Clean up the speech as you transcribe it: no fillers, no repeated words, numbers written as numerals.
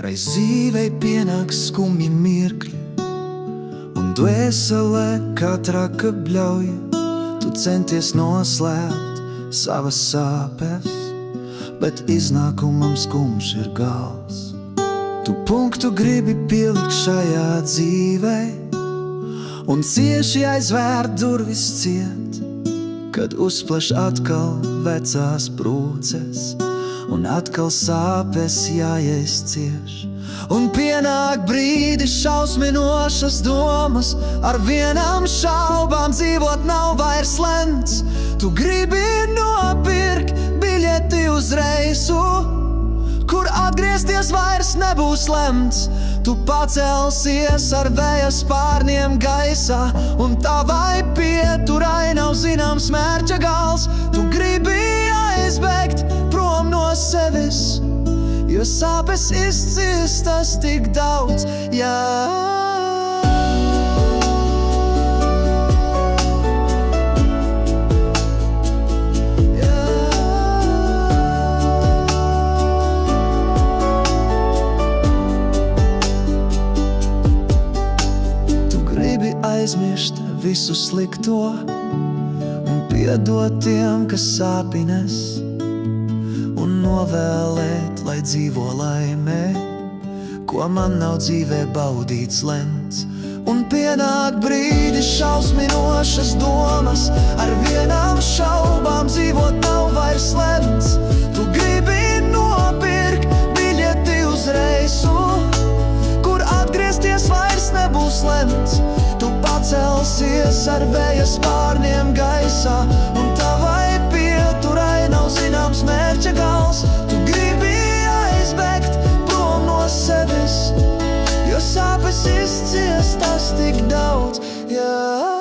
Reiz dzīvei pienāks skumji mirkļi, un dvēselē kā traka bļauja. Tu centies noslēpt savas sāpes, bet iznākumam skumjš ir gals. Tu punktu gribi pielikt šajā dzīvei, un cieši aizvērt durvis ciet, kad uzpleš atkal vecās brūces, un atkal sāpes jāies cieš. Un pienāk brīdis šausminošas domas, ar vienām šaubām dzīvot nav vairs lemts. Tu gribi nopirkt biļeti uz reisu, kur atgriezties vairs nebūs lemts. Tu pacelsies ar vēja spārniem gaisā, un tavai pieturai nav zināms mērķa gals. Tu gribi aizbēgt prom no sevis, jo sāpes izciest tas tik daudz, jā. Aizmirst visu slikto un piedot tiem, kas sāpines, un novēlēt, lai dzīvo laimē, ko man nav dzīvē baudīts lemts. Un pienāk brīdis šausminošas domas, ar vienām šaubām dzīvot nav vairs lemts. Tu gribi nopirkt biļeti uz reisu, kur atgriezties vairs nebūs lemts. Tu pacelsies ar vēja spārniem gaisā, un tavai pieturai nav zināms mērķa gals. Tu gribi aizbēgt prom no sevis, jo sāpes izciest tas tik daudz, jā.